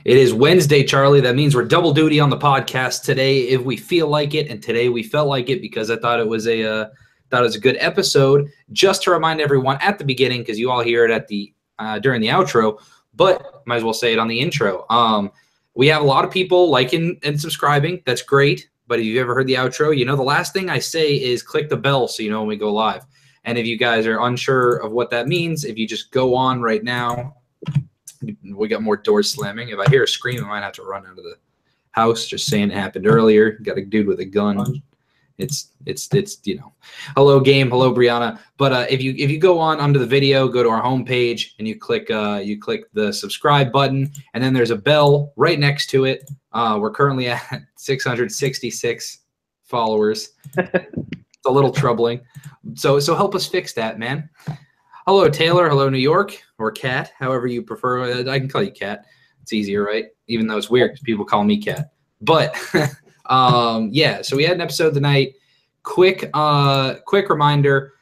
It is Wednesday, Charlie. That means we're double duty on the podcast today if we feel like it, and today we felt like it because I thought it was a good episode. Just to remind everyone at the beginning, because you all hear it at the during the outro, but might as well say it on the intro. We have a lot of people liking and subscribing. That's great. But if you've ever heard the outro, you know the last thing I say is click the bell so you know when we go live. And if you guys are unsure of what that means, if you just go on right now. We got more doors slamming. If I hear a scream, I might have to run out of the house. Just saying it happened earlier. Got a dude with a gun. It's you know. Hello game. Hello Brianna. But if you go on under the video, go to our homepage and you click the subscribe button, and then there's a bell right next to it. We're currently at 666 followers. It's a little troubling. So help us fix that, man. Hello, Taylor. Hello, New York, or Cat, however you prefer. I can call you Cat. It's easier, right? Even though it's weird because people call me Cat. But, yeah, so we had an episode tonight. Quick reminder,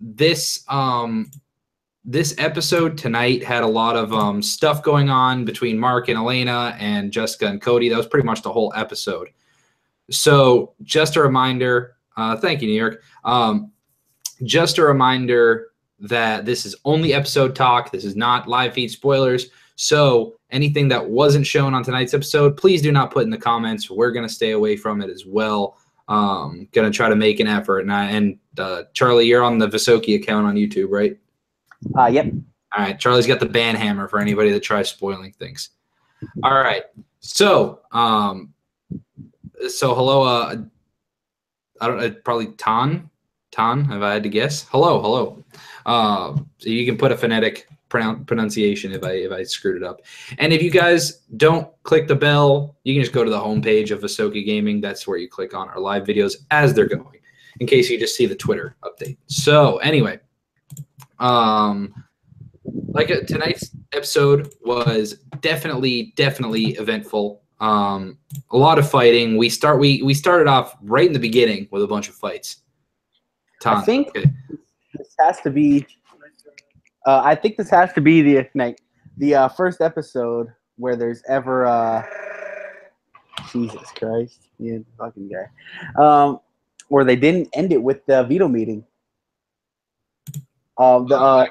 this episode tonight had a lot of stuff going on between Mark and Elena and Jessica and Cody. That was pretty much the whole episode. So just a reminder, thank you, New York. Just a reminder that this is only episode talk. This is not live feed spoilers. So anything that wasn't shown on tonight's episode, please do not put in the comments. We're going to stay away from it as well. Going to try to make an effort. And Charlie, you're on the Visokii account on YouTube, right? Yep. All right. Charlie's got the ban hammer for anybody that tries spoiling things. All right. So, hello. I don't probably Tan, if I had to guess. Hello. So you can put a phonetic pronunciation if I screwed it up. And if you guys don't click the bell, you can just go to the homepage of Visokii Gaming. That's where you click on our live videos as they're going, in case you just see the Twitter update. So anyway, tonight's episode was definitely eventful. A lot of fighting. We started off right in the beginning with a bunch of fights. Tom, I think this has to be. I think this has to be the first episode where there's ever. Jesus Christ, you fucking guy. Where they didn't end it with the veto meeting. Yeah,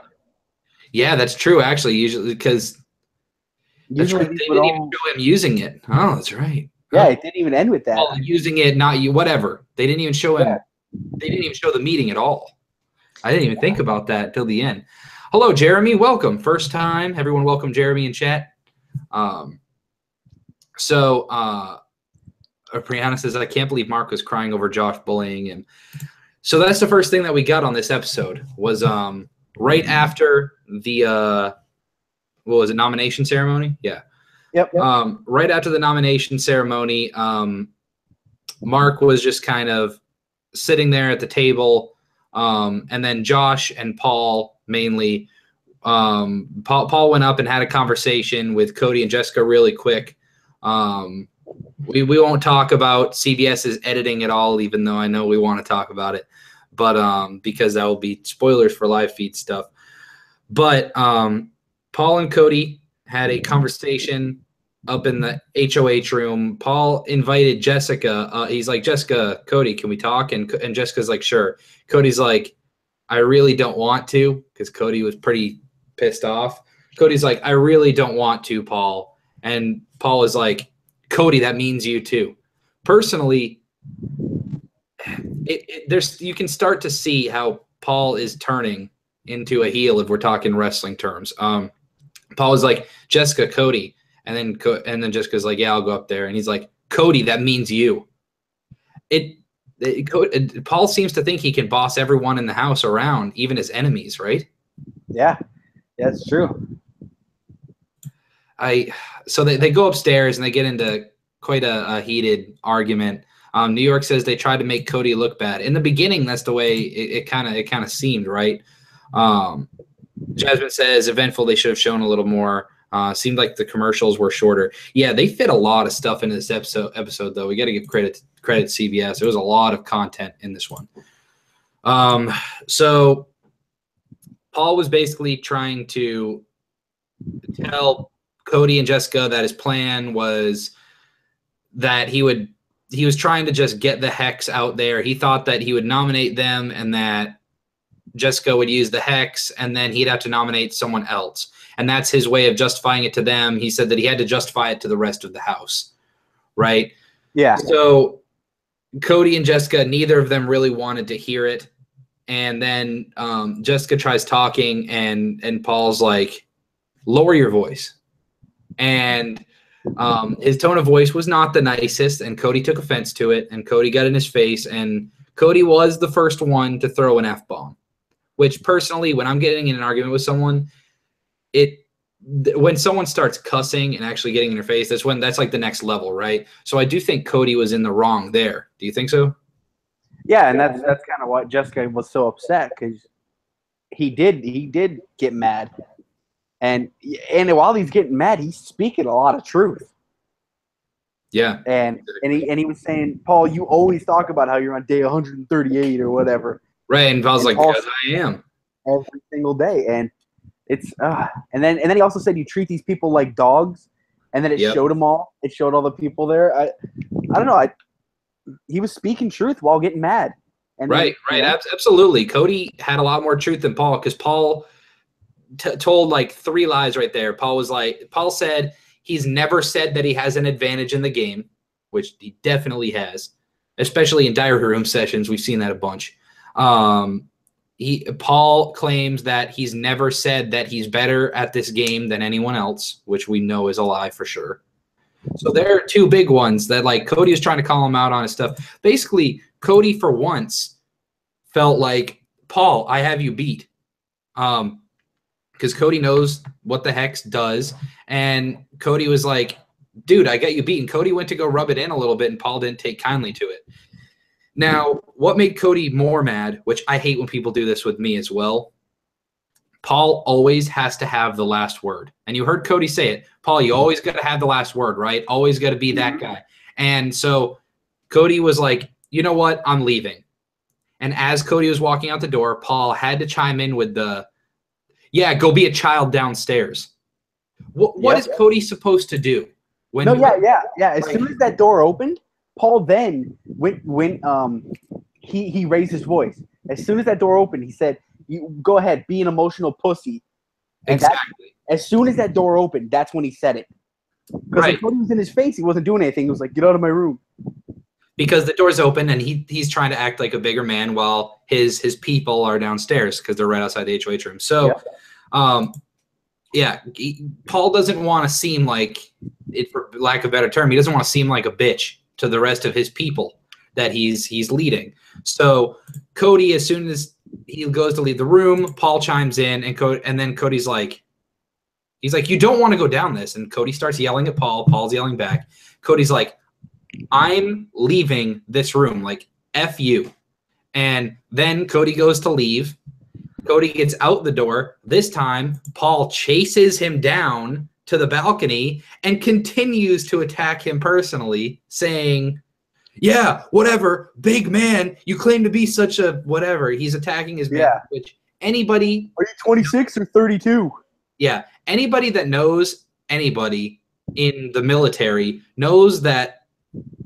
that's true. Actually, usually because they didn't even show him using it. Oh, that's right. Yeah, it didn't even end with that. Oh, using it, not you. Whatever. They didn't even show him. Yeah. They didn't even show the meeting at all. I didn't even think about that till the end. Hello, Jeremy. Welcome. First time. Everyone welcome Jeremy in chat. Brianna says, I can't believe Mark was crying over Josh bullying him. So that's the first thing that we got on this episode was right after the what was it, nomination ceremony? Yeah. Yep. Right after the nomination ceremony, Mark was just kind of sitting there at the table, and then Josh and Paul mainly. Paul went up and had a conversation with Cody and Jessica really quick. We won't talk about CBS's editing at all, even though I know we want to talk about it, but because that will be spoilers for live feed stuff. But Paul and Cody had a conversation up in the HOH room. Paul invited Jessica. He's like, Jessica, Cody, can we talk? And Jessica's like, sure. Cody's like, I really don't want to, because Cody was pretty pissed off. Cody's like, I really don't want to, Paul. And Paul is like, Cody, that means you too. Personally, you can start to see how Paul is turning into a heel if we're talking wrestling terms. Paul is like, Jessica, Cody. And then Jessica's like, yeah, I'll go up there. And he's like, Cody, that means you. Paul seems to think he can boss everyone in the house around, even his enemies, right? Yeah, that's true. So they go upstairs and they get into quite a heated argument. New York says they tried to make Cody look bad. In the beginning, that's the way it kind of seemed, right? Jasmine says eventful. They should have shown a little more. Seemed like the commercials were shorter. Yeah, they fit a lot of stuff into this episode though. We got to give credit to CBS. There was a lot of content in this one. So Paul was basically trying to tell Cody and Jessica that his plan was that he was trying to just get the hex out there. He thought that he would nominate them and that Jessica would use the hex and then he'd have to nominate someone else. And that's his way of justifying it to them. He said that he had to justify it to the rest of the house. Right? Yeah. So Cody and Jessica, neither of them really wanted to hear it. And then Jessica tries talking and Paul's like, lower your voice. And his tone of voice was not the nicest, and Cody took offense to it, and Cody got in his face, and Cody was the first one to throw an F-bomb, which personally, when I'm getting in an argument with someone, when someone starts cussing and actually getting in your face, that's like the next level, right? So I do think Cody was in the wrong there. Do you think so? Yeah, and that's kind of what Jessica was so upset, because he did get mad. And while he's getting mad, he's speaking a lot of truth. Yeah. And he was saying, Paul, you always talk about how you're on day 138 or whatever. Right, and Paul's like, because I am. Every single day. And it's and then he also said you treat these people like dogs, and then it showed them all. It showed all the people there. I don't know. He was speaking truth while getting mad. And right. Absolutely. Cody had a lot more truth than Paul, because Paul told like 3 lies right there. Paul said he's never said that he has an advantage in the game, which he definitely has, especially in diary room sessions. We've seen that a bunch. Paul claims that he's never said that he's better at this game than anyone else, which we know is a lie for sure. So there are 2 big ones that like Cody was trying to call him out on his stuff. Basically, Cody for once felt like, Paul, I have you beat. Because Cody knows what the hex does. And Cody was like, dude, I got you beaten. Cody went to go rub it in a little bit, and Paul didn't take kindly to it. Now, what made Cody more mad, which I hate when people do this with me as well, Paul always has to have the last word. And you heard Cody say it. Paul, you always got to have the last word, right? Always got to be that guy. And so Cody was like, you know what? I'm leaving. And as Cody was walking out the door, Paul had to chime in with go be a child downstairs. What is Cody supposed to do? As soon as that door opened, Paul then he raised his voice. As soon as that door opened, he said, "You go ahead, be an emotional pussy." And exactly. As soon as that door opened, that's when he said it. Because when Cody was in his face, he wasn't doing anything. He was like, "Get out of my room." Because the door's open and he's trying to act like a bigger man while his people are downstairs because they're right outside the HOH room. So. Paul doesn't want to seem like, for lack of a better term, he doesn't want to seem like a bitch to the rest of his people that he's leading. So Cody, as soon as he goes to leave the room, Paul chimes in, and then Cody's like, he's like, you don't want to go down this. And Cody starts yelling at Paul. Paul's yelling back. Cody's like, I'm leaving this room. Like, F you. And then Cody goes to leave. Cody gets out the door. This time, Paul chases him down to the balcony and continues to attack him personally, saying, yeah, whatever, big man, you claim to be such a whatever. He's attacking his man, which anybody... Are you 26 or 32? Yeah, anybody that knows anybody in the military knows that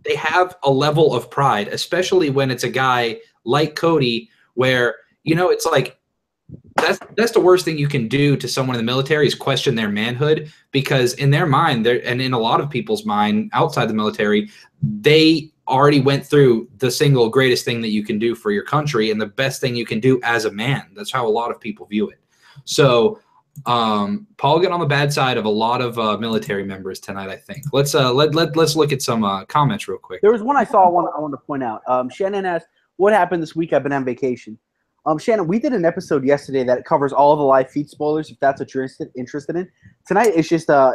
they have a level of pride, especially when it's a guy like Cody where, it's like, that's the worst thing you can do to someone in the military is question their manhood, because in their mind, and in a lot of people's mind outside the military, they already went through the single greatest thing that you can do for your country and the best thing you can do as a man. That's how a lot of people view it. So Paul got on the bad side of a lot of military members tonight, I think. Let's look at some comments real quick. There was one I saw I want to point out. Shannon asked, what happened this week? I've been on vacation. Shannon, we did an episode yesterday that covers all the live feed spoilers, if that's what you're interested in. Tonight is just a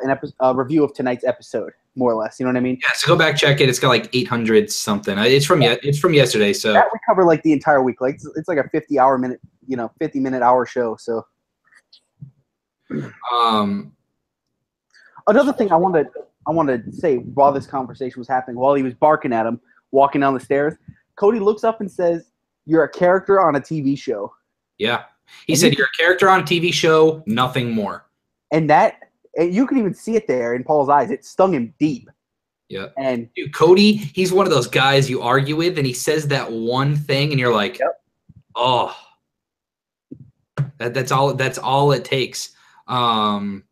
review of tonight's episode, more or less. You know what I mean? Yeah, so go back, check it. It's got like 800 something. It's from yesterday. So that we cover like the entire week. Like it's like a 50-minute hour show. So another thing I wanted to say while this conversation was happening, while he was barking at him, walking down the stairs, Cody looks up and says, "You're a character on a TV show." Yeah. He said, "You're a character on a TV show, nothing more." And that And you can even see it there in Paul's eyes. It stung him deep. Yeah. And dude, Cody, he's one of those guys you argue with, and he says that one thing, and you're like, yep. oh, that's all it takes. Jasmine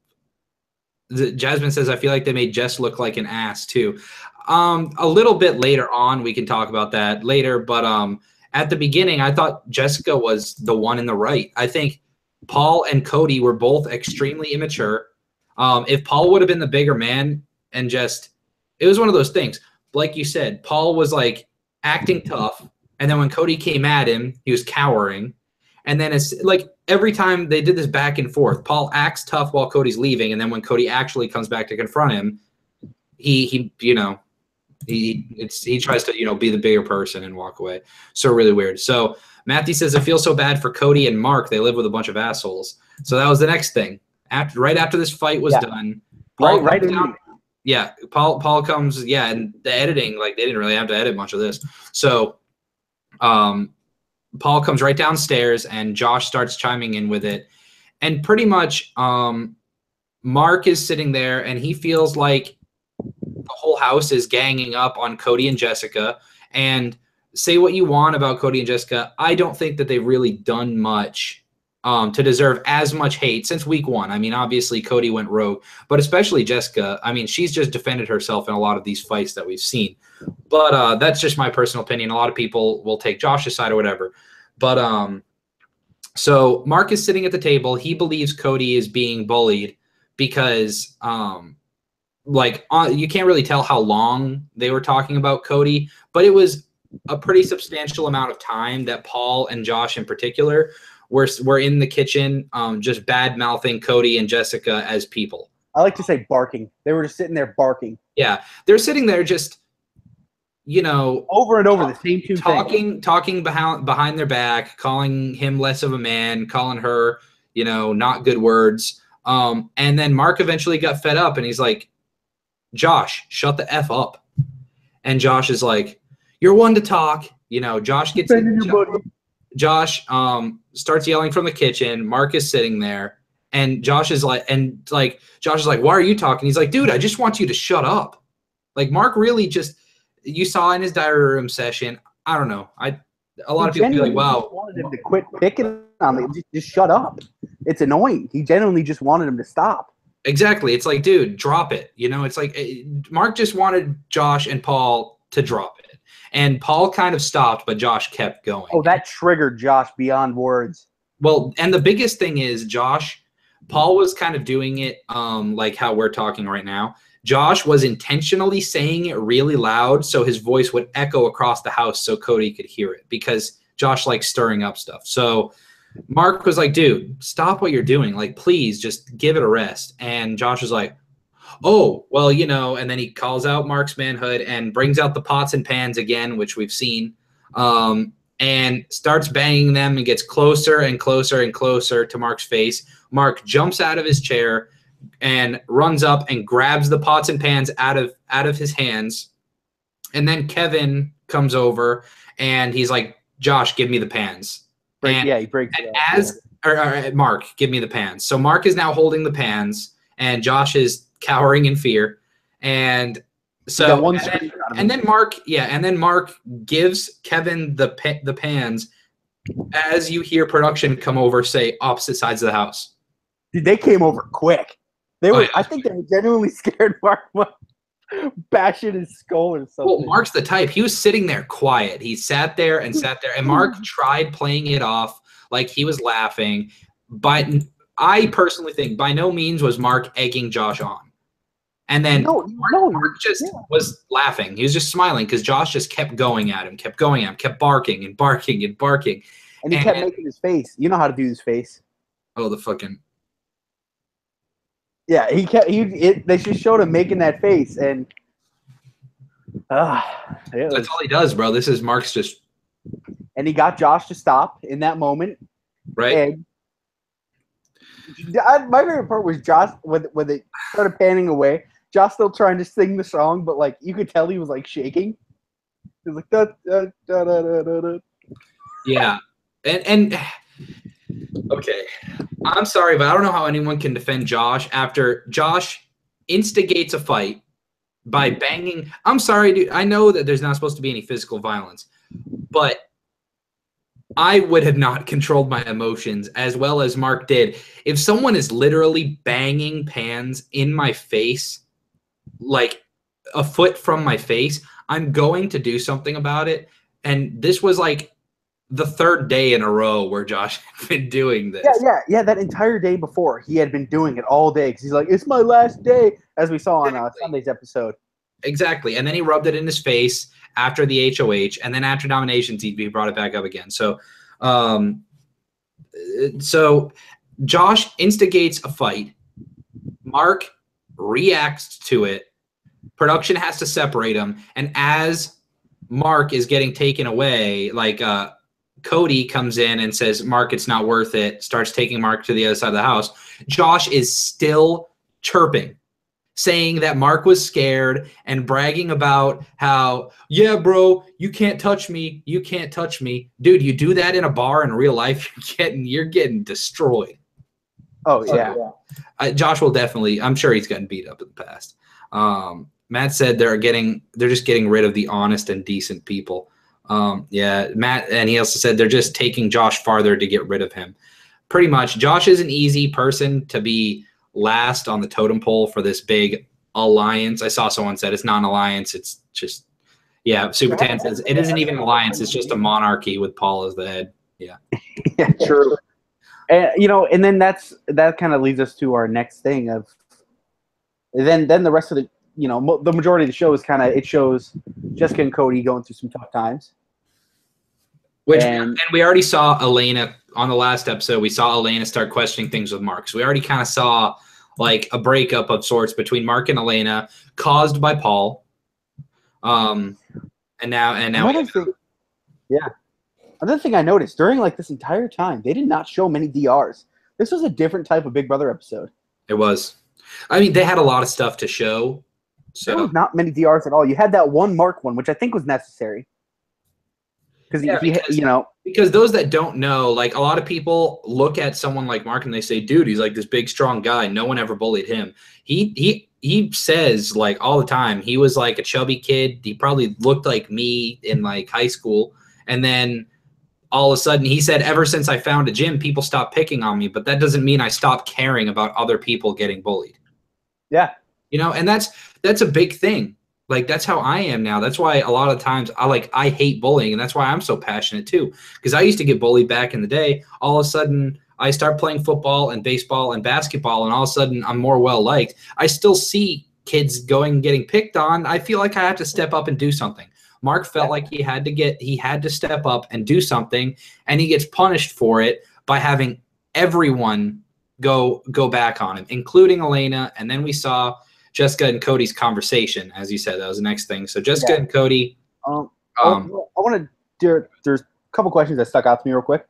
says, I feel like they made Jess look like an ass too. A little bit later on, we can talk about that later, but at the beginning, I thought Jessica was the one in the right. I think Paul and Cody were both extremely immature. If Paul would have been the bigger man and just, it was one of those things. Like you said, Paul was like acting tough, and then when Cody came at him, he was cowering. And then it's like every time they did this back and forth, Paul acts tough while Cody's leaving, and then when Cody actually comes back to confront him, he tries to be the bigger person and walk away. So really weird. So Matthew says, I feel so bad for Cody and Mark. They live with a bunch of assholes. So that was the next thing. Right after this fight was done, Paul right down, yeah, Paul comes, and the editing, like they didn't really have to edit much of this. So Paul comes right downstairs, and Josh starts chiming in with it. And pretty much Mark is sitting there, and he feels like the whole house is ganging up on Cody and Jessica. And say what you want about Cody and Jessica, I don't think that they've really done much to deserve as much hate since week one. I mean, obviously Cody went rogue, but especially Jessica. I mean, she's just defended herself in a lot of these fights that we've seen. But that's just my personal opinion. A lot of people will take Josh's side or whatever. But so Mark is sitting at the table. He believes Cody is being bullied because you can't really tell how long they were talking about Cody, but it was a pretty substantial amount of time that Paul and Josh in particular were in the kitchen just bad-mouthing Cody and Jessica as people. I like to say barking. They were just sitting there barking. Yeah, they're sitting there just, over and over the same two things. Talking behind their back, calling him less of a man, calling her, not good words. And then Mark eventually got fed up, and he's like, Josh, shut the F up. And Josh is like, you're one to talk. Josh gets Josh starts yelling from the kitchen. Mark is sitting there, and Josh is like, why are you talking? He's like, dude, I just want you to shut up. Like, Mark really just, you saw in his diary room session, I don't know. A lot of people be like, wow. Wanted him to quit picking on me. Just shut up. It's annoying. He genuinely just wanted him to stop. Exactly. It's like, dude, drop it. It's like Mark just wanted Josh and Paul to drop it. And Paul kind of stopped, but Josh kept going. Oh, that triggered Josh beyond words. Well, and the biggest thing is Paul was kind of doing it like how we're talking right now. Josh was intentionally saying it really loud so his voice would echo across the house so Cody could hear it, because Josh likes stirring up stuff. So Mark was like, dude, stop what you're doing. Like, please just give it a rest. And Josh was like, oh, well, and then he calls out Mark's manhood and brings out the pots and pans again, which we've seen, and starts banging them and gets closer and closer and closer to Mark's face. Mark jumps out of his chair and runs up and grabs the pots and pans out of his hands. And then Kevin comes over and he's like, Josh, give me the pans. He breaks it up. Mark, give me the pans. So Mark is now holding the pans, and Josh is cowering in fear. And so, and then Mark gives Kevin the pans as you hear production come over, say opposite sides of the house. Dude, they came over quick. I think they were genuinely scared Mark bashing his skull or something. Well, Mark's the type. He was sitting there quiet. He sat there, and Mark tried playing it off like he was laughing. But I personally think by no means was Mark egging Josh on. And then Mark was laughing. He was just smiling because Josh just kept going at him, kept barking and barking and barking. And he kept making his face. You know how to do his face. Oh, the fucking... Yeah, they just showed him making that face, and that's all he does, bro. This is Mark's just... And he got Josh to stop in that moment. Right. And my favorite part was Josh, when they started panning away, Josh still trying to sing the song, but like you could tell he was like shaking. He was like, da, da, da, da, da, da. Yeah. And Okay. I'm sorry, but I don't know how anyone can defend Josh after Josh instigates a fight by banging. I'm sorry, dude. I know that there's not supposed to be any physical violence, but I would have not controlled my emotions as well as Mark did. If someone is literally banging pans in my face, like a foot from my face, I'm going to do something about it. And this was like the third day in a row where Josh had been doing this. Yeah. That entire day before, he had been doing it all day because he's like, "It's my last day," as we saw on Sunday's episode. Exactly. And then he rubbed it in his face after the HOH, and then after nominations, he brought it back up again. So Josh instigates a fight. Mark reacts to it. Production has to separate them. And as Mark is getting taken away, like Cody comes in and says, "Mark, it's not worth it," starts taking Mark to the other side of the house. Josh is still chirping, saying that Mark was scared and bragging about how, "Yeah, bro, you can't touch me. You can't touch me." Dude, you do that in a bar in real life, you're getting destroyed. Oh, yeah. Josh will definitely, I'm sure he's gotten beat up in the past. Matt said they're just getting rid of the honest and decent people. Yeah, Matt, and he also said they're just taking Josh farther to get rid of him. Pretty much, Josh is an easy person to be last on the totem pole for this big alliance. I saw someone said it's not an alliance, it's just, yeah, Super Tan says it isn't even an alliance, it's just a monarchy with Paul as the head. Yeah. Yeah, true. And and then that kind of leads us to our next thing of then the rest of the the majority of the show is it shows Jessica and Cody going through some tough times. And we already saw Elena on the last episode. We saw Elena start questioning things with Mark. So we already kind of saw like a breakup of sorts between Mark and Elena, caused by Paul. And now Another thing I noticed during like this entire time, they did not show many DRs. This was a different type of Big Brother episode. It was. I mean, they had a lot of stuff to show. So there was not many DRs at all. You had that one Mark one, which I think was necessary. Because those that don't know, like a lot of people look at someone like Mark and they say, "Dude, he's like this big, strong guy. No one ever bullied him." He says like all the time he was like a chubby kid. He probably looked like me in like high school, and then all of a sudden he said, "Ever since I found a gym, people stopped picking on me, but that doesn't mean I stopped caring about other people getting bullied." Yeah, and that's a big thing. Like, that's how I am now. That's why a lot of times I hate bullying, and that's why I'm so passionate too. Because I used to get bullied back in the day. All of a sudden, I start playing football and baseball and basketball, and all of a sudden, I'm more well-liked. I still see kids getting picked on. I feel like I have to step up and do something. Mark felt like he had to step up and do something, and he gets punished for it by having everyone go back on him, including Elena. And then we saw Jessica and Cody's conversation, as you said. That was the next thing. So Jessica and Cody. I want to. There's a couple questions that stuck out to me real quick.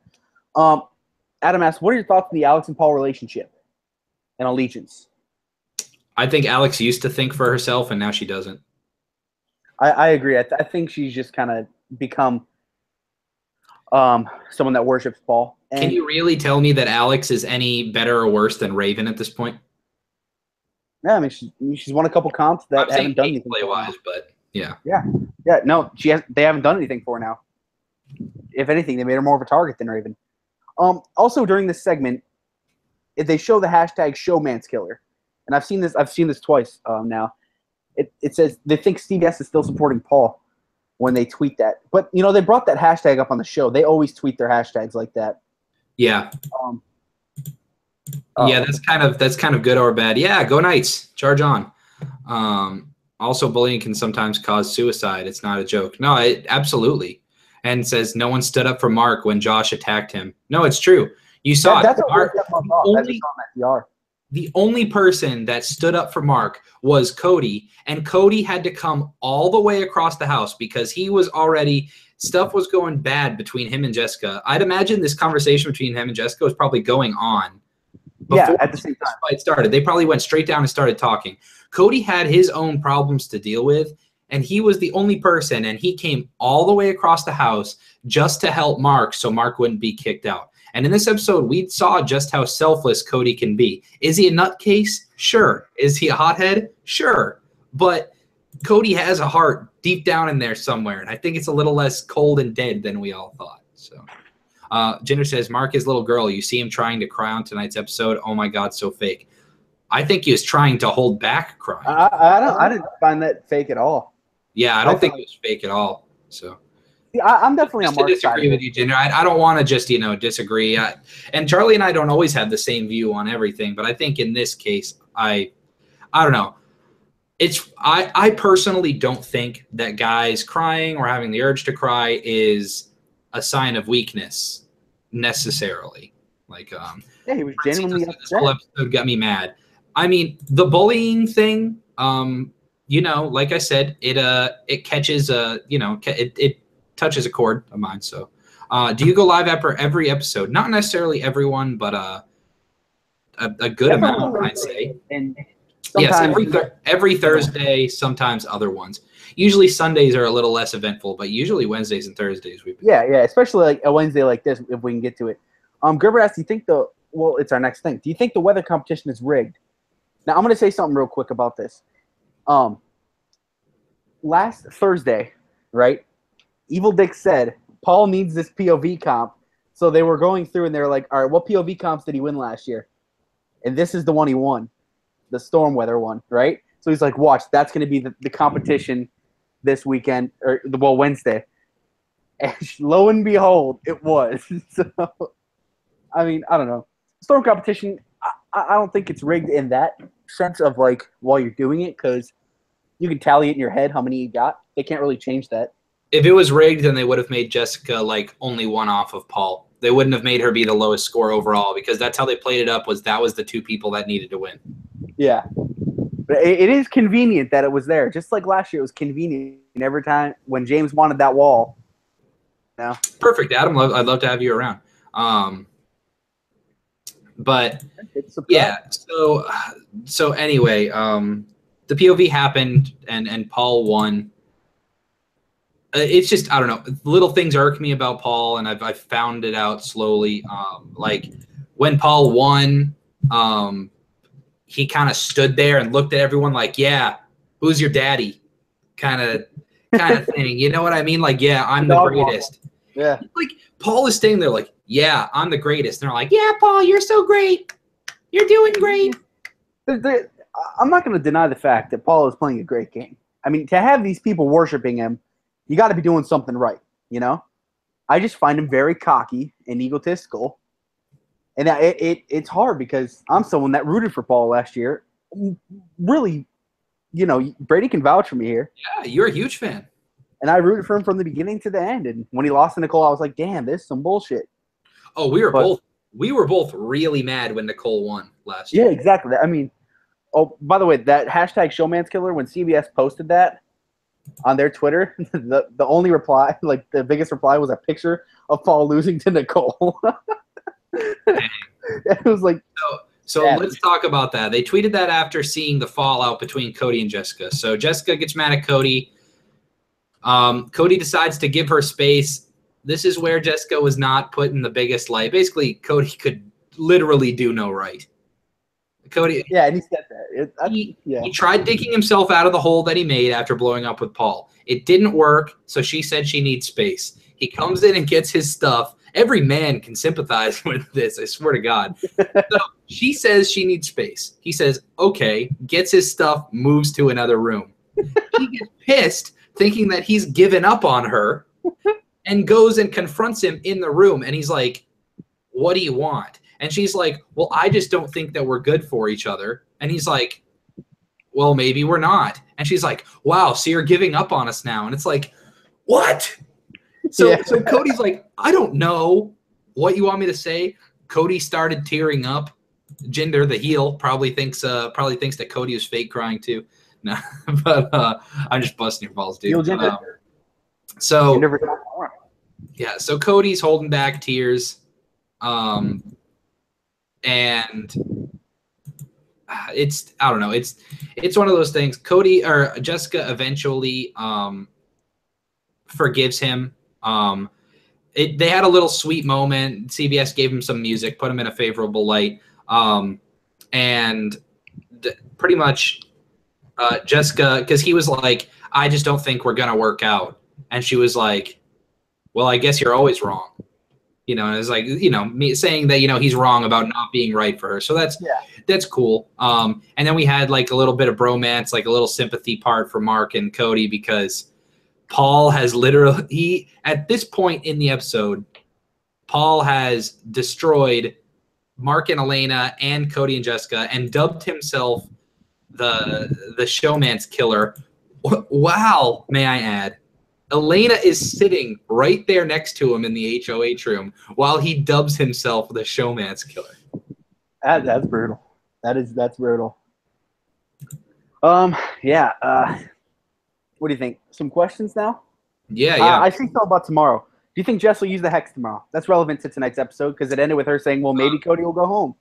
Adam asked, "What are your thoughts on the Alex and Paul relationship and allegiance?" I think Alex used to think for herself, and now she doesn't. I agree. I think she's just kind of become someone that worships Paul. And can you really tell me that Alex is any better or worse than Raven at this point? Yeah, I mean, she's won a couple comps that haven't done anything play-wise, but yeah. No, they haven't done anything for her now. If anything, they made her more of a target than Raven. Also, during this segment, they show the hashtag #Showman'sKiller, and I've seen this twice now. It says they think CBS is still supporting Paul when they tweet that, but they brought that hashtag up on the show. They always tweet their hashtags like that. Yeah. Yeah, that's kind of good or bad. Yeah, go Knights. Charge on. Also, bullying can sometimes cause suicide. It's not a joke. No, absolutely. And says no one stood up for Mark when Josh attacked him. No, it's true. You saw it. The only person that stood up for Mark was Cody, and Cody had to come all the way across the house because he was already – stuff was going bad between him and Jessica. I'd imagine this conversation between him and Jessica was probably going on before at the same time the fight started. They probably went straight down and started talking. Cody had his own problems to deal with, and he was the only person, and he came all the way across the house just to help Mark so Mark wouldn't be kicked out. And in this episode, we saw just how selfless Cody can be. Is he a nutcase? Sure. Is he a hothead? Sure. But Cody has a heart deep down in there somewhere, and I think it's a little less cold and dead than we all thought. So, Jinder says, Mark is little girl. You see him trying to cry on tonight's episode. Oh my God, so fake. I think he was trying to hold back crying. I didn't find that fake at all. Yeah, I don't think it was fake at all. So. I'm definitely on Mark's disagree with you, Jinder. I don't want to just disagree. And Charlie and I don't always have the same view on everything, but I think in this case, I don't know. I personally don't think that guys crying or having the urge to cry is a sign of weakness necessarily. Like, yeah, he was genuinely upset. This whole episode got me mad. I mean, the bullying thing, like I said, it catches it touches a chord of mine. So, do you go live after every episode? Not necessarily everyone, but a good amount, I'd say. And yes, every Thursday, sometimes other ones. Usually Sundays are a little less eventful, but usually Wednesdays and Thursdays we've been. Yeah, especially like a Wednesday like this, if we can get to it. Gerber asked, do you think it's our next thing. Do you think the weather competition is rigged? Now, I'm going to say something real quick about this. Last Thursday, right, Evil Dick said Paul needs this POV comp. So they were going through and they were like, all right, what POV comps did he win last year? And this is the one he won, the storm weather one, right? So he's like, watch, that's going to be the competition this weekend, or Wednesday. And lo and behold, it was. So, I mean, I don't know. Storm competition, I don't think it's rigged in that sense of like while you're doing it, because you can tally it in your head how many you got. They can't really change that. If it was rigged, then they would have made Jessica like only one off of Paul. They wouldn't have made her be the lowest score overall, because that's how they played it up, was the two people that needed to win. Yeah. But it is convenient that it was there. Just like last year, it was convenient every time when James wanted that wall. Yeah. Perfect, Adam. I'd love to have you around. But yeah, so anyway, the POV happened and Paul won. It's just, I don't know, little things irk me about Paul, and I've found it out slowly. Like when Paul won, he kind of stood there and looked at everyone like, yeah, who's your daddy? Kind of thing. You know what I mean? Like, yeah, I'm the greatest. Yeah. Like Paul is staying there like, yeah, I'm the greatest. And they're like, yeah, Paul, you're so great. You're doing great. I'm not going to deny the fact that Paul is playing a great game. I mean, to have these people worshiping him, you got to be doing something right, you know? I just find him very cocky and egotistical. And it's hard because I'm someone that rooted for Paul last year. Really, Brady can vouch for me here. Yeah, you're a huge fan. And I rooted for him from the beginning to the end. And when he lost to Nicole, I was like, damn, this is some bullshit. Oh, we were both really mad when Nicole won last year. Yeah, exactly. I mean, oh, by the way, that hashtag Showmanskiller, when CBS posted that on their Twitter, the only reply, like the biggest reply, was a picture of Paul losing to Nicole. It was like, so let's talk about that. They tweeted that after seeing the fallout between Cody and Jessica. So Jessica gets mad at Cody. Cody decides to give her space. This is where Jessica was not put in the biggest light. Basically, Cody could literally do no right. Cody, yeah, and he said that. He tried digging himself out of the hole that he made after blowing up with Paul. It didn't work, so she said she needs space. He comes in and gets his stuff. Every man can sympathize with this, I swear to God. So she says she needs space. He says, okay, gets his stuff, moves to another room. He gets pissed, thinking that he's given up on her, and goes and confronts him in the room. And he's like, what do you want? And she's like, well, I just don't think that we're good for each other. And he's like, well, maybe we're not. And she's like, wow, so you're giving up on us now. And it's like, what? So Cody's like, I don't know what you want me to say. Cody started tearing up. Jinder, the heel, probably thinks that Cody was fake crying too. No, but I'm just busting your balls, dude. So Cody's holding back tears. And it's, I don't know, it's one of those things. Cody or Jessica eventually forgives him. they had a little sweet moment. CBS gave him some music, put him in a favorable light, and pretty much Jessica, because he was like, I just don't think we're gonna work out, and she was like, well, I guess you're always wrong. And it's like, me saying that, he's wrong about not being right for her. So that's cool. And then we had like a little bit of bromance, like a little sympathy part for Mark and Cody, because Paul has literally, at this point in the episode, Paul has destroyed Mark and Elena and Cody and Jessica and dubbed himself the showman's killer. Wow, may I add. Elena is sitting right there next to him in the HOH room while he dubs himself the showman's killer. That's brutal. That's brutal. Yeah. What do you think? Some questions now? Yeah. I think so about tomorrow. Do you think Jess will use the hex tomorrow? That's relevant to tonight's episode because it ended with her saying, well, maybe Cody will go home.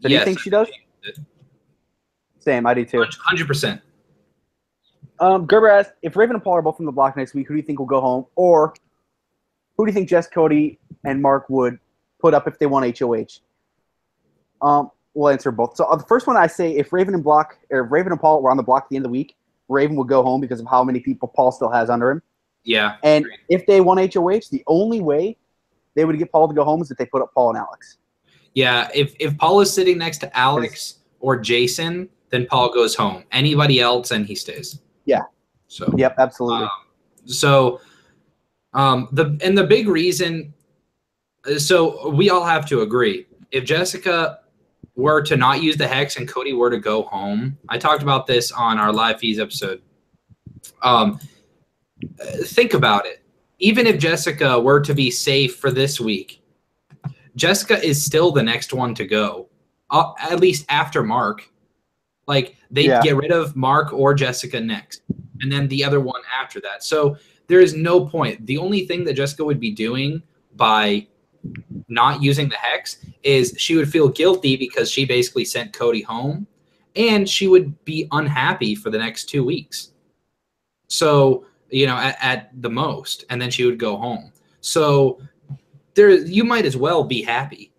So do you think she does? Same, I do too. 100%. Gerber asked, if Raven and Paul are both on the block next week, who do you think will go home? Or who do you think Jess, Cody, and Mark would put up if they won HOH? We'll answer both. So the first one I say, if Raven and Paul were on the block at the end of the week, Raven would go home because of how many people Paul still has under him. Yeah. And if they won HOH, the only way they would get Paul to go home is if they put up Paul and Alex. Yeah, if Paul is sitting next to Alex or Jason, then Paul goes home. Anybody else, and he stays. Yeah. So. Yep, absolutely. The big reason, so we all have to agree, if Jessica were to not use the hex and Cody were to go home, I talked about this on our live feeds episode. Think about it. Even if Jessica were to be safe for this week, Jessica is still the next one to go, at least after Mark. Like, they get rid of Mark or Jessica next, and then the other one after that. So there is no point. The only thing that Jessica would be doing by not using the hex is she would feel guilty because she basically sent Cody home, and she would be unhappy for the next 2 weeks. So, at the most, and then she would go home. So you might as well be happy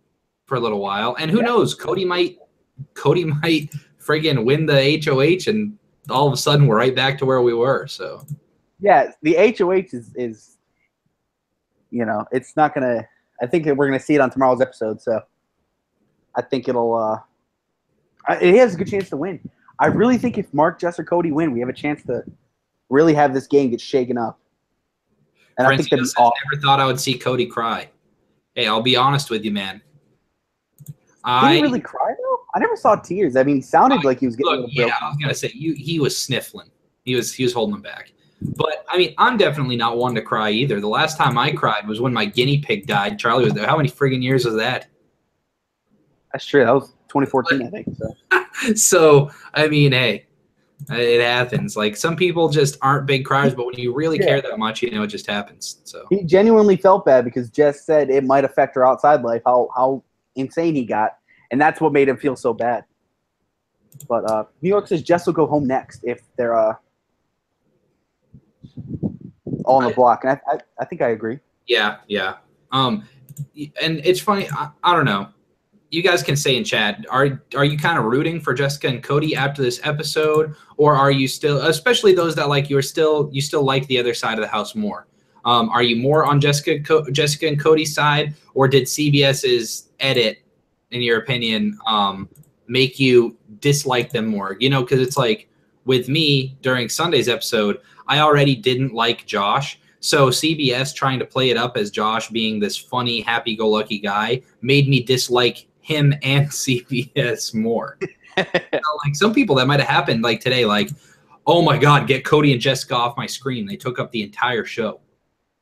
for a little while. And who knows, Cody might friggin' win the HOH, and all of a sudden we're right back to where we were. So yeah, the HOH is it's not gonna. I think we're gonna see it on tomorrow's episode. So I think it has a good chance to win. I really think if Mark, Jess, or Cody win, we have a chance to really have this game get shaken up. And I think that'd be awesome. Never thought I would see Cody cry. Hey, I'll be honest with you, man. Did he really cry though? I never saw tears. I mean, he sounded like he was getting a little broken. I was gonna say he was sniffling. He was holding them back. But I mean, I'm definitely not one to cry either. The last time I cried was when my guinea pig died. Charlie was there. How many friggin' years was that? That's true. That was 2014, I think. So, so I mean, hey, it happens. Like, some people just aren't big criers, but when you really care that much, it just happens. So he genuinely felt bad because Jess said it might affect her outside life. How insane he got, and that's what made him feel so bad. But New York says Jess will go home next if they're all on the block, and I think I agree. Yeah. And it's funny. I don't know. You guys can say in chat, are you kind of rooting for Jessica and Cody after this episode, or are you still, especially those that like you still like the other side of the house more? Are you more on Jessica and Cody's side, or did CBS's edit, in your opinion, make you dislike them more? Because it's like with me during Sunday's episode, I already didn't like Josh. So CBS trying to play it up as Josh being this funny, happy-go-lucky guy made me dislike him and CBS more. Like, some people that might have happened like today, like, oh my God, get Cody and Jessica off my screen. They took up the entire show.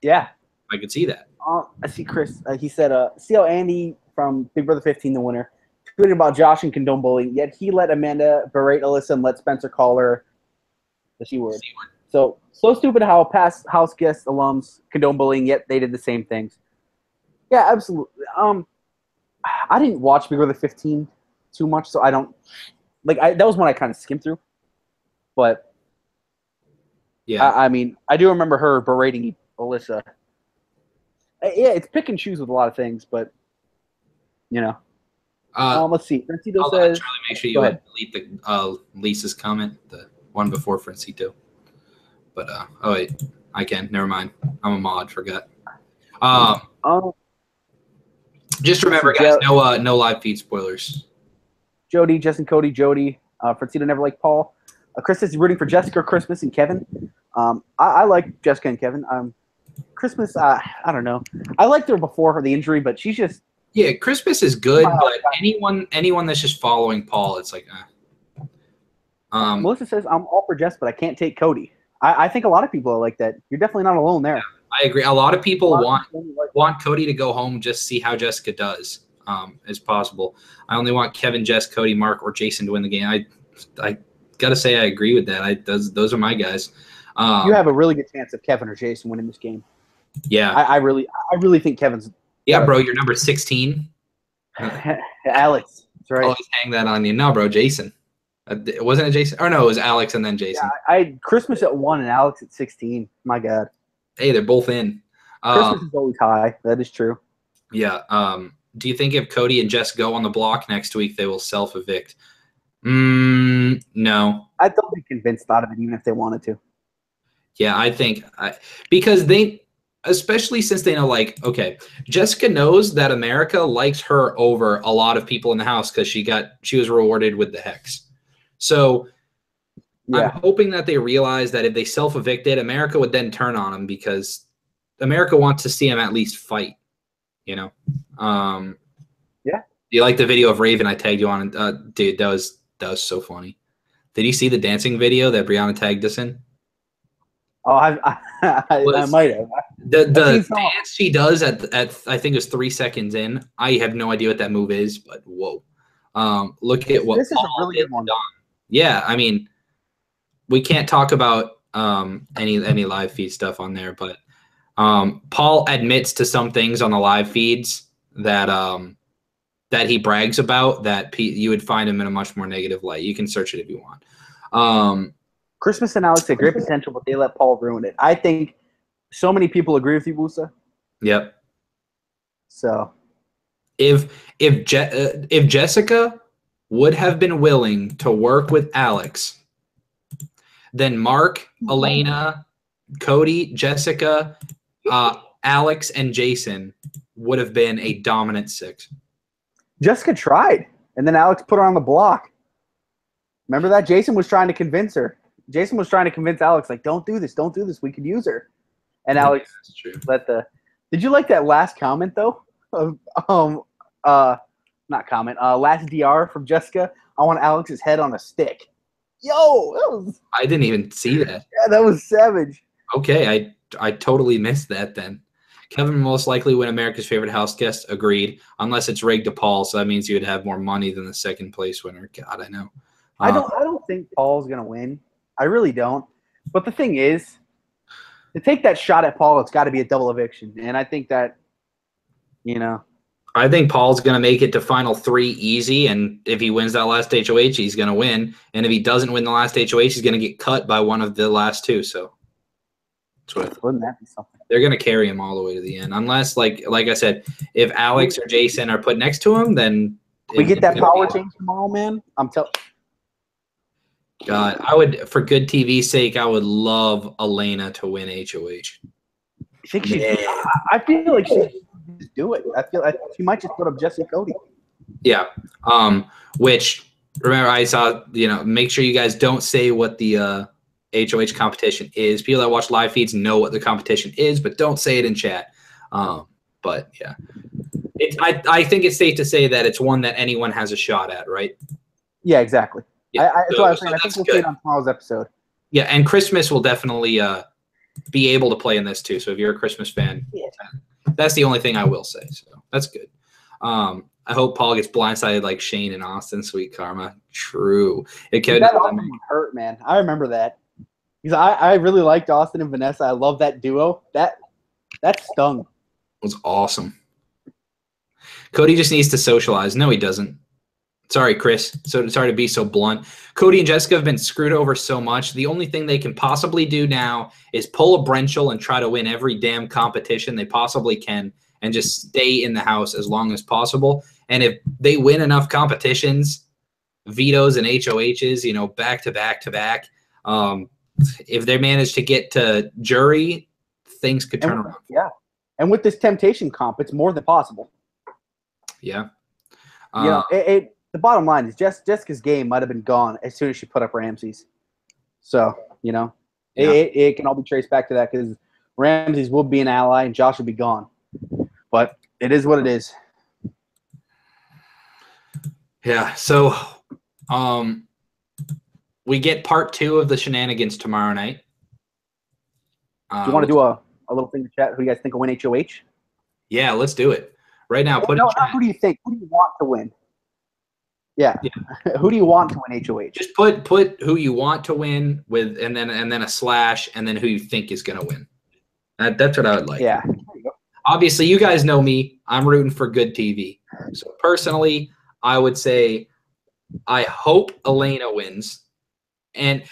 Yeah. I could see that. I see Chris. He said, see how Andy from Big Brother 15, the winner, tweeted about Josh and condone bullying, yet he let Amanda berate Alyssa and let Spencer call her the C-word. So stupid how past house guest alums condone bullying, yet they did the same things. Yeah, absolutely. I didn't watch Big Brother 15 too much, so I don't like. That was one I kind of skimmed through, but yeah, I mean, I do remember her berating Alyssa, Yeah, it's pick and choose with a lot of things, but you know. Let's see. Francito says, Charlie, make sure you delete the Lisa's comment, the one before Francito. But oh wait, I can. Never mind. I'm a mod. Forgot. Just remember, guys, no live feed spoilers. Jody, Justin, Cody, Jody. Francito never liked Paul. Chris is rooting for Jessica, Christmas, and Kevin. I like Jessica and Kevin. Christmas, I don't know. I liked her before the injury, but she's just. Yeah, Christmas is good, but anyone that's just following Paul, it's like. Melissa says, I'm all for Jess, but I can't take Cody. I think a lot of people are like that. You're definitely not alone there. Yeah, I agree. A lot of people want Cody to go home just to see how Jessica does as possible. I only want Kevin, Jess, Cody, Mark, or Jason to win the game. I got to say I agree with that. Those are my guys. You have a really good chance of Kevin or Jason winning this game. Yeah. I really think Kevin's. Yeah, bro, you're number 16. Alex. That's right. Always hang that on you. No, bro, Jason. Wasn't it Jason? Or no, it was Alex and then Jason. Yeah, I had Christmas at 1 and Alex at 16. My God. Hey, they're both in. Christmas is always high. That is true. Yeah. Do you think if Cody and Jess go on the block next week, they will self-evict? No. I don't be convinced out of it, even if they wanted to. Yeah, I think because especially since they know, like, okay, Jessica knows that America likes her over a lot of people in the house because she was rewarded with the hex. So yeah. I'm hoping that they realize that if they self-evicted, America would then turn on them because America wants to see him at least fight, you know? Yeah. Do you like the video of Raven I tagged you on? Dude, that was so funny. Did you see the dancing video that Brianna tagged us in? Oh, I might have. The dance she does at I think it was 3 seconds in. I have no idea what that move is, but whoa. Look at what this is a really good one. Yeah, I mean, we can't talk about any live feed stuff on there, but Paul admits to some things on the live feeds that that he brags about that you would find him in a much more negative light. You can search it if you want. Christmas and Alex had great potential, but they let Paul ruin it. I think so many people agree with you, Musa. Yep. So, if Jessica would have been willing to work with Alex, then Mark, Elena, Cody, Jessica, Alex, and Jason would have been a dominant 6. Jessica tried, and then Alex put her on the block. Remember that? Jason was trying to convince her. Jason was trying to convince Alex, like, don't do this. We could use her. And Alex let the – did you like that last comment, though? Not comment. Last DR from Jessica. I want Alex's head on a stick. Yo, I didn't even see that. Yeah, that was savage. Okay, I totally missed that then. Kevin most likely win America's Favorite House Guest. Agreed. Unless it's rigged to Paul, so that means you would have more money than the second place winner. God, I know. I don't think Paul's gonna win. I really don't. But the thing is, to take that shot at Paul, it's got to be a double eviction, and I think that, you know. I think Paul's going to make it to Final 3 easy, and if he wins that last HOH, he's going to win. And if he doesn't win the last HOH, he's going to get cut by one of the last 2. So wouldn't that be something? They're going to carry him all the way to the end, unless, like I said, if Alex or Jason are put next to him, then we get that power change tomorrow, man. I'm telling. God, I would, for good TV's sake, I would love Elena to win HOH. I think I feel like she just do it. I feel like she might just put up Jesse Cody. Yeah. Which, remember, I saw, make sure you guys don't say what the HOH competition is. People that watch live feeds know what the competition is, but don't say it in chat. But yeah, I think it's safe to say that it's one that anyone has a shot at, right? Yeah, exactly. Yeah. I think we'll see it on tomorrow's episode. Yeah, and Christmas will definitely be able to play in this too. So if you're a Christmas fan, that's the only thing I will say. So that's good. I hope Paul gets blindsided like Shane and Austin. Sweet karma. True. It could hurt, man. I remember that. Because I really liked Austin and Vanessa. I love that duo. That stung. It was awesome. Cody just needs to socialize. No, he doesn't. Sorry, Chris. So sorry to be so blunt. Cody and Jessica have been screwed over so much. The only thing they can possibly do now is pull a Brenchel and try to win every damn competition they possibly can and just stay in the house as long as possible. And if they win enough competitions, vetoes and HOHs, back to back to back, if they manage to get to jury, things could turn around. Yeah. And with this temptation comp, it's more than possible. Yeah. The bottom line is Jessica's game might have been gone as soon as she put up Ramsey's. So, it can all be traced back to that because Ramsey's will be an ally and Josh will be gone. But it is what it is. Yeah. So, we get part 2 of the shenanigans tomorrow night. Do you want to do a little thing to chat? Who you guys think will win HOH? Yeah, let's do it. Right now, not who do you think? Who do you want to win? Yeah. Who do you want to win HOH? Just put who you want to win with, and then a slash, and then who you think is going to win. That's what I would like. Yeah. Obviously, you guys know me. I'm rooting for good TV. So personally, I would say I hope Elena wins. And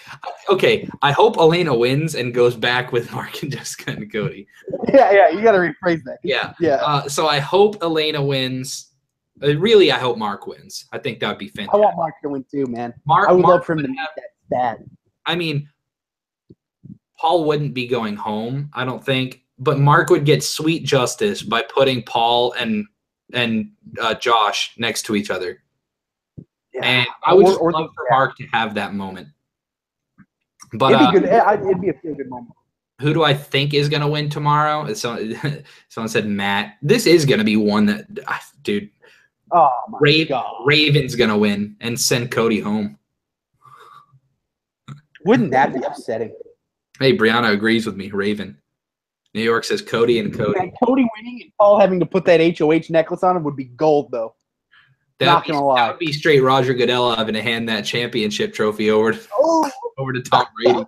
okay, I hope Elena wins and goes back with Mark and Jessica and Cody. Yeah, you got to rephrase that. Yeah. So I hope Elena wins. Really, I hope Mark wins. I think that would be fantastic. I want Mark to win too, man. I would love for him to make that stat. I mean, Paul wouldn't be going home, I don't think, but Mark would get sweet justice by putting Paul and Josh next to each other. Yeah. And I would just love for Mark to have that moment. But it'd be good. It'd be a feel good moment. Who do I think is going to win tomorrow? Someone said Matt. This is going to be one that, dude. Oh my God. Raven's going to win and send Cody home. Wouldn't that be upsetting? Hey, Brianna agrees with me. Raven. New York says Cody and Cody. Yeah, Cody winning and Paul having to put that HOH necklace on him would be gold, though. Not gonna lie. That would be straight Roger Goodell having to hand that championship trophy over to Tom Brady.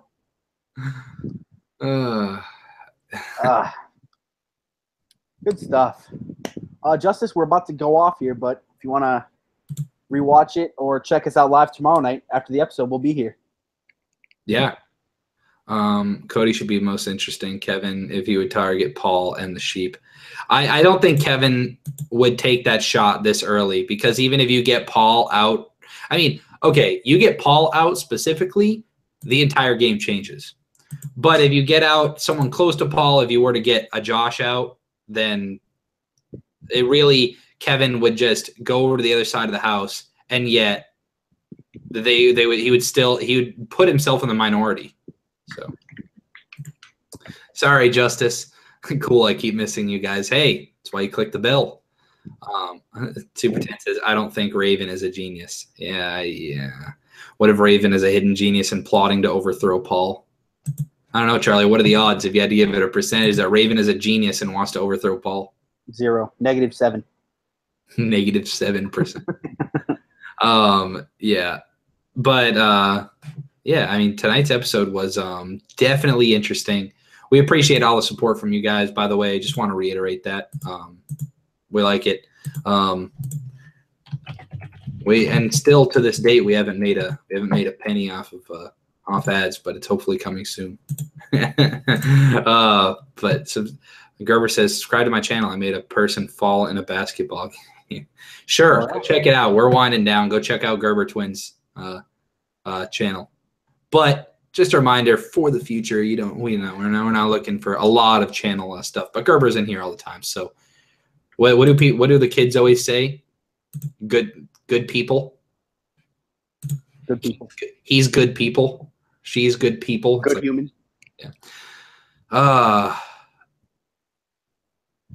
Good stuff. Justice, we're about to go off here, but if you want to rewatch it or check us out live tomorrow night after the episode, we'll be here. Yeah. Cody should be most interesting. Kevin, if he would target Paul and the sheep. I don't think Kevin would take that shot this early because even if you get Paul out, I mean, okay, you get Paul out specifically, the entire game changes. But if you get out someone close to Paul, if you were to get a Josh out, then it really, Kevin would just go over to the other side of the house, and yet he would put himself in the minority. So sorry, Justice. Cool, I keep missing you guys. Hey, that's why you click the bell. Super 10 says, I don't think Raven is a genius. Yeah. What if Raven is a hidden genius and plotting to overthrow Paul? I don't know, Charlie. What are the odds if you had to give it a percentage that Raven is a genius and wants to overthrow Paul? 0. -7. -7%. Yeah. But yeah, I mean, tonight's episode was definitely interesting. We appreciate all the support from you guys, by the way. Just want to reiterate that. We like it. And still to this date we haven't made a penny off ads, but it's hopefully coming soon. But Gerber says, subscribe to my channel. I made a person fall in a basketball game. Sure, go check it out. We're winding down. Go check out Gerber Twins channel. But just a reminder for the future, we're not looking for a lot of channel stuff, but Gerber's in here all the time. So what do the kids always say? Good people. Good people. He's good people. She's good people. Good human. Yeah.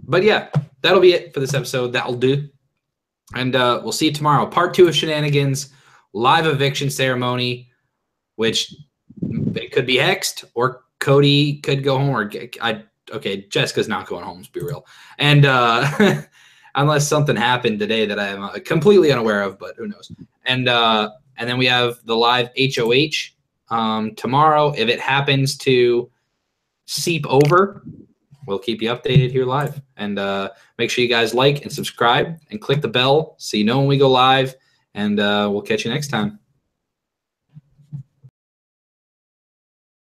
But yeah, that'll be it for this episode. That'll do. And we'll see you tomorrow. Part 2 of Shenanigans, live eviction ceremony, which it could be hexed or Cody could go home okay, Jessica's not going home, let's be real. And unless something happened today that I am completely unaware of, but who knows. And then we have the live HOH tomorrow. If it happens to seep over, we'll keep you updated here live. And make sure you guys like and subscribe and click the bell so you know when we go live. and we'll catch you next time.